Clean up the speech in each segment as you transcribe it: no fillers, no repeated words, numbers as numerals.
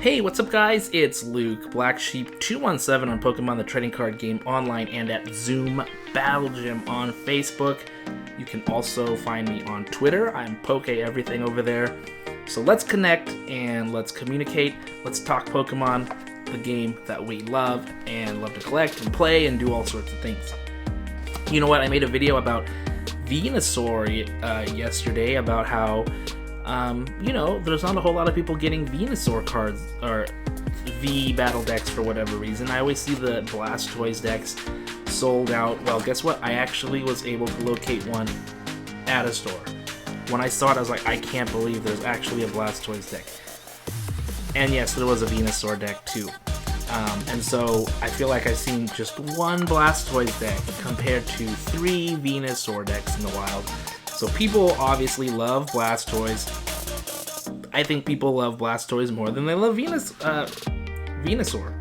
Hey, what's up guys? It's Luke, Black Sheep 217 on Pokemon the Trading Card Game online and at Zoom Battle Gym on Facebook. You can also find me on Twitter. I'm Poke Everything over there. So let's connect and let's communicate. Let's talk Pokemon, the game that we love and love to collect and play and do all sorts of things. You know what? I made a video about Venusaur yesterday about how there's not a whole lot of people getting Venusaur cards or V battle decks for whatever reason. I always see the Blastoise decks sold out. Well, guess what? I actually was able to locate one at a store. When I saw it, I was like, I can't believe there's actually a Blastoise deck. And yes, there was a Venusaur deck too. And so I feel like I've seen just one Blastoise deck compared to 3 Venusaur decks in the wild. So people obviously love Blastoise. I think people love Blastoise more than they love Venusaur.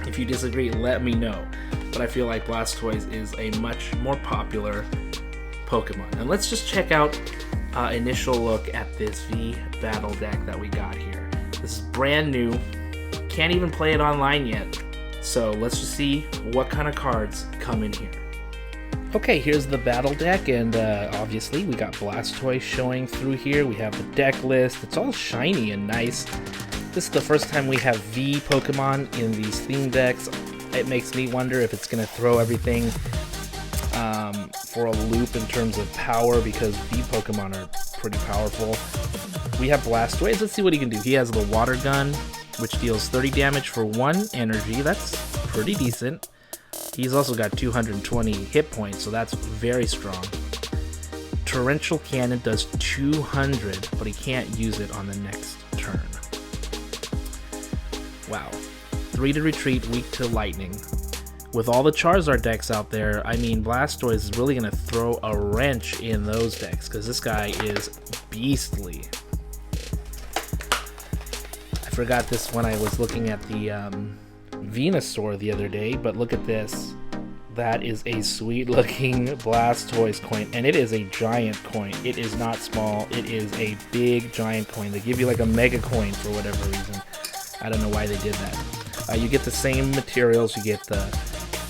If you disagree, let me know. But I feel like Blastoise is a much more popular Pokemon. And let's just check out initial look at this V Battle deck that we got here. This is brand new. Can't even play it online yet. So let's just see what kind of cards come in here. Okay, here's the battle deck, and obviously we got Blastoise showing through here. We have the deck list. It's all shiny and nice. This is the first time we have V Pokemon in these theme decks. It makes me wonder if it's going to throw everything for a loop in terms of power, because V Pokemon are pretty powerful. We have Blastoise. Let's see what he can do. He has the Water Gun, which deals 30 damage for 1 energy. That's pretty decent. He's also got 220 hit points, so that's very strong. Torrential Cannon does 200, but he can't use it on the next turn. Wow. 3 to retreat, weak to lightning. With all the Charizard decks out there, I mean, Blastoise is really going to throw a wrench in those decks, because this guy is beastly. I forgot this when I was looking at the Venusaur the other day, but look at this. That is a sweet looking Blastoise coin, and it is a giant coin. It is not small. It is a big giant coin. They give you like a mega coin for whatever reason. I don't know why they did that. You get the same materials. You get the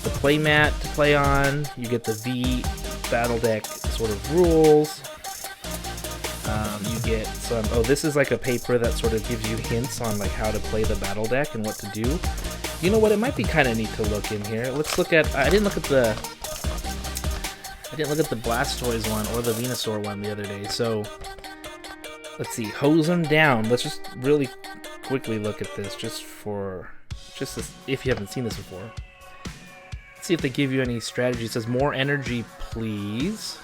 play mat to play on. You get the V battle deck sort of rules. You get some, this is like a paper that sort of gives you hints on like how to play the battle deck and what to do. You know what, it might be kind of neat to look in here. Let's look at, I didn't look at the Blastoise one or the Venusaur one the other day, so let's see, hose them down. Let's just really quickly look at this if you haven't seen this before. Let's see if they give you any strategy. It says more energy, please.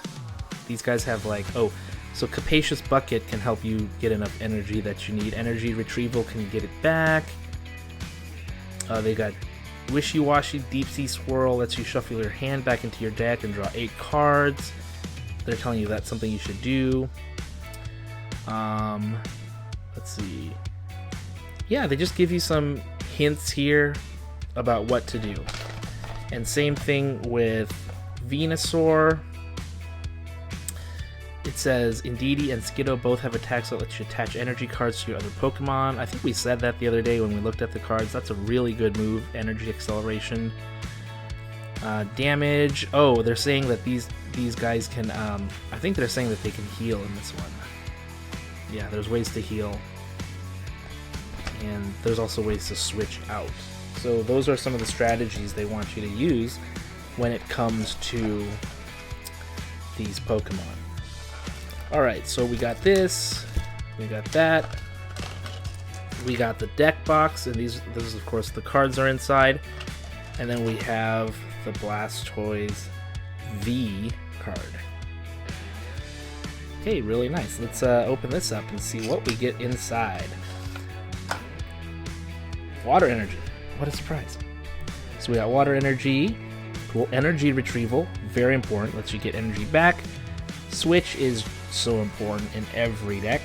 These guys have like, so Capacious Bucket can help you get enough energy that you need. Energy Retrieval can get it back. They got Wishy Washy, Deep Sea Swirl lets you shuffle your hand back into your deck and draw 8 cards. They're telling you that's something you should do. Let's see. Yeah, they just give you some hints here about what to do. And same thing with Venusaur. It says Indeedee and Skiddo both have attacks that let you attach energy cards to your other Pokemon. I think we said that the other day when we looked at the cards. That's a really good move, energy acceleration. Damage. Oh, they're saying that these guys can, I think they're saying that they can heal in this one. Yeah, there's ways to heal. And there's also ways to switch out. So those are some of the strategies they want you to use when it comes to these Pokemon. Alright, so we got this, we got that, we got the deck box, and these of course the cards are inside, and then we have the Blastoise V card. Okay, really nice. Let's open this up and see what we get inside. Water Energy, what a surprise. So we got Water Energy, cool. Energy Retrieval, very important, lets you get energy back. Switch is so important in every deck.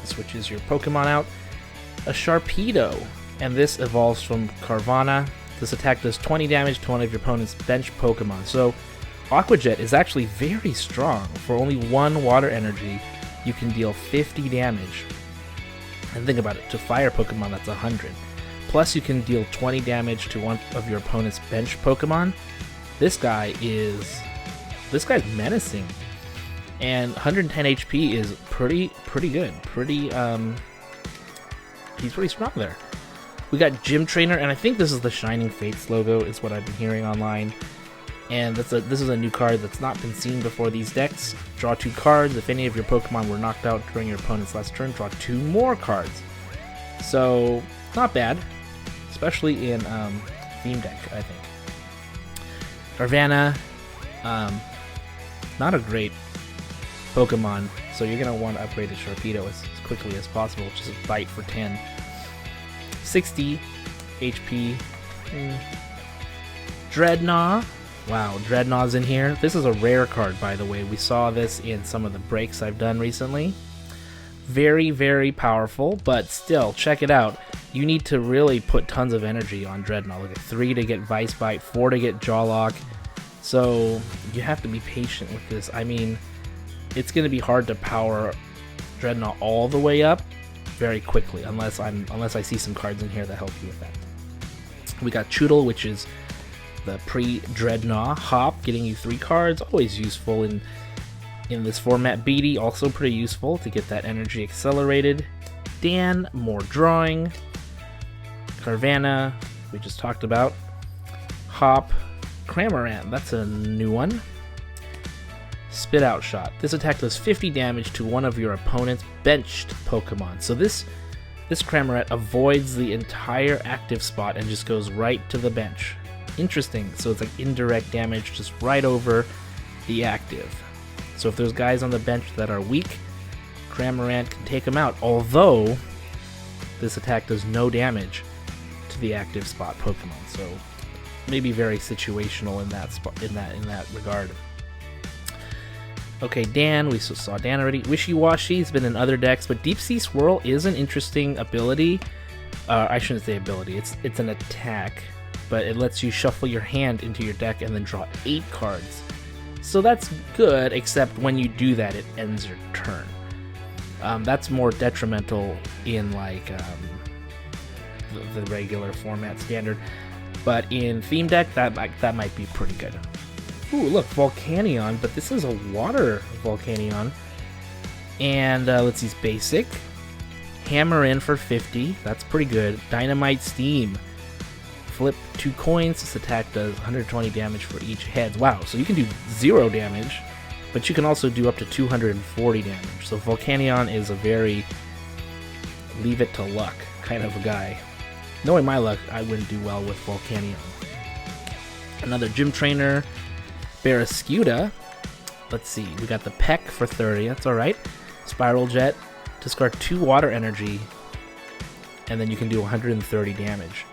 It switches your Pokemon out. A Sharpedo, and this evolves from Carvanha. This attack does 20 damage to one of your opponent's bench Pokemon. So Aqua Jet is actually very strong. For only 1 water energy, you can deal 50 damage. And think about it, to fire Pokemon, that's 100. Plus you can deal 20 damage to one of your opponent's bench Pokemon. This guy's menacing. And 110 HP is pretty good. He's pretty strong there. We got Gym Trainer, and I think this is the Shining Fates logo, is what I've been hearing online. And this is a new card that's not been seen before these decks. Draw 2 cards. If any of your Pokemon were knocked out during your opponent's last turn, draw 2 more cards. So, not bad. Especially in Theme Deck, I think. Carvanha, not a great Pokemon, so you're going to want to upgrade to Sharpedo as quickly as possible, which is a Bite for 10. 60 HP. Dreadnought. Wow, Dreadnought's in here. This is a rare card, by the way. We saw this in some of the breaks I've done recently. Very, very powerful, but still, check it out. You need to really put tons of energy on Dreadnought. Look at 3 to get Vice Bite, 4 to get Jaw Lock. So you have to be patient with this. I mean, it's going to be hard to power Dreadnought all the way up very quickly, unless I see some cards in here that help you with that. We got Choodle, which is the pre-Dreadnought. Hop, getting you 3 cards, always useful in this format. Beatty, also pretty useful to get that energy accelerated. Dan, more drawing. Carvanha, we just talked about. Hop. Cramorant, that's a new one. Spit Out Shot. This attack does 50 damage to one of your opponent's benched Pokemon. So this Cramorant avoids the entire active spot and just goes right to the bench. Interesting. So it's like indirect damage just right over the active. So if there's guys on the bench that are weak, Cramorant can take them out. Although this attack does no damage to the active spot Pokemon. So maybe very situational in that spot, in that regard. Okay, Dan, we saw Dan already. Wishy-Washy's been in other decks, but Deep Sea Swirl is an interesting ability. I shouldn't say ability, it's an attack, but it lets you shuffle your hand into your deck and then draw 8 cards. So that's good, except when you do that, it ends your turn. That's more detrimental in like the regular format standard, but in Theme Deck, that might be pretty good. Ooh, look, Volcanion, but this is a water Volcanion. And let's use basic. Hammer in for 50, that's pretty good. Dynamite Steam. Flip 2 coins, this attack does 120 damage for each head. Wow, so you can do 0 damage, but you can also do up to 240 damage. So Volcanion is a very leave it to luck kind of a guy. Knowing my luck, I wouldn't do well with Volcanion. Another Gym Trainer. Barrascuda. Let's see, we got the Peck for 30, that's alright. Spiral Jet, discard 2 water energy, and then you can do 130 damage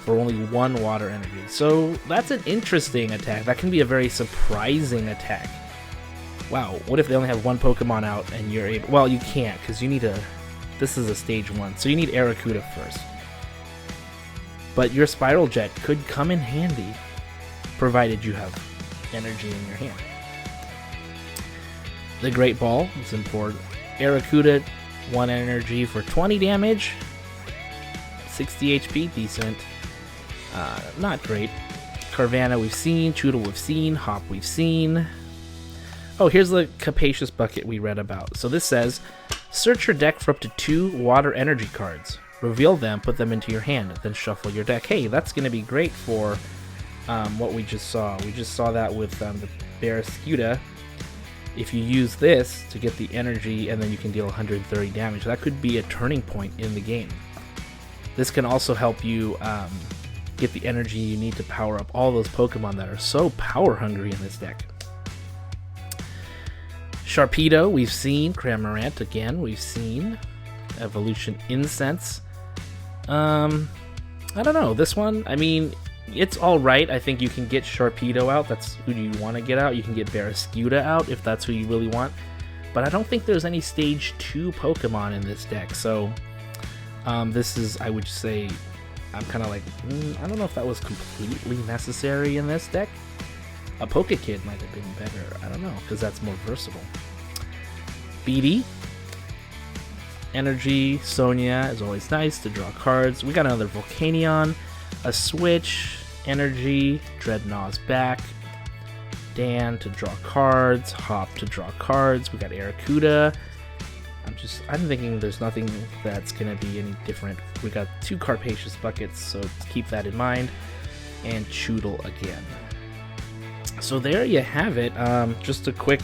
for only 1 water energy. So that's an interesting attack. That can be a very surprising attack. Wow, what if they only have 1 Pokemon out and you're able... Well, you can't, because you need a... This is a stage 1, so you need Arrokuda first. But your Spiral Jet could come in handy, provided you have energy in your hand. The Great Ball is important. Arrokuda, 1 energy for 20 damage. 60 HP, decent. Not great. Carvanha we've seen, Choodle we've seen, Hop we've seen. Oh, here's the Capacious Bucket we read about. So this says, search your deck for up to 2 water energy cards. Reveal them, put them into your hand, then shuffle your deck. Hey, that's going to be great for what we just saw. We just saw that with the Barrascuda. If you use this to get the energy and then you can deal 130 damage, that could be a turning point in the game. This can also help you get the energy you need to power up all those Pokemon that are so power hungry in this deck. Sharpedo, we've seen. Cramorant, again, we've seen. Evolution Incense. I don't know. This one, I mean, it's alright. I think you can get Sharpedo out. That's who you want to get out. You can get Barrascuda out if that's who you really want. But I don't think there's any Stage 2 Pokemon in this deck. So, this is, I would say, I'm kind of like, I don't know if that was completely necessary in this deck. A Pokekid might have been better. I don't know, because that's more versatile. Beatty. Energy, Sonia is always nice to draw cards. We got another Volcanion, a Switch, Energy, Dreadnaught's back, Dan to draw cards, Hop to draw cards. We got Arrokuda. I'm thinking there's nothing that's gonna be any different. We got 2 Carpacious buckets, so keep that in mind. And Choodle again. So there you have it. Just a quick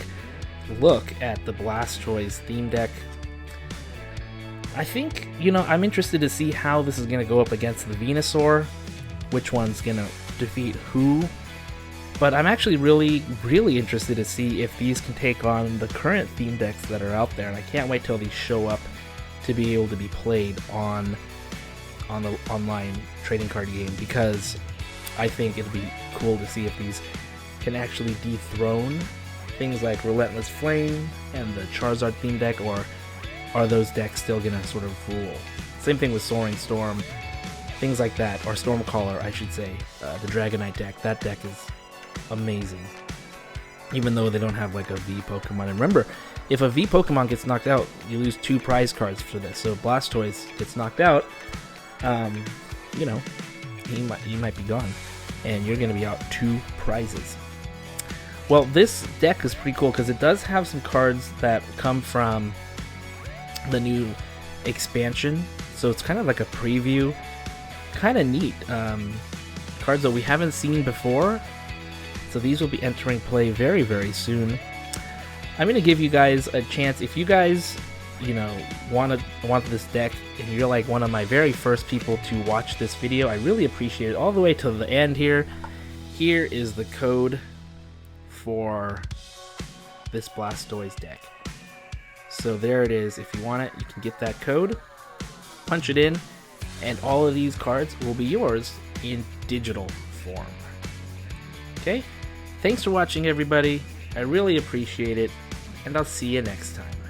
look at the Blastoise theme deck. I think, I'm interested to see how this is going to go up against the Venusaur, which one's going to defeat who, but I'm actually really, really interested to see if these can take on the current theme decks that are out there, and I can't wait till these show up to be able to be played on the online trading card game, because I think it'll be cool to see if these can actually dethrone things like Relentless Flame and the Charizard theme deck, or are those decks still gonna sort of rule? Same thing with Soaring Storm, things like that, or Stormcaller, I should say. The Dragonite deck, that deck is amazing, even though they don't have like a V Pokemon. And remember, if a V Pokemon gets knocked out, you lose 2 prize cards for this. So Blastoise gets knocked out, he might be gone, and you're gonna be out 2 prizes. Well, this deck is pretty cool because it does have some cards that come from the new expansion, so it's kind of like a preview. Kind of neat. Cards that we haven't seen before, so these will be entering play very, very soon. I'm going to give you guys a chance. If you guys, want this deck, and you're like one of my very first people to watch this video, I really appreciate it all the way to the end here. Here is the code for this Blastoise deck. So there it is. If you want it, you can get that code, punch it in, and all of these cards will be yours in digital form. Okay? Thanks for watching, everybody. I really appreciate it, and I'll see you next time.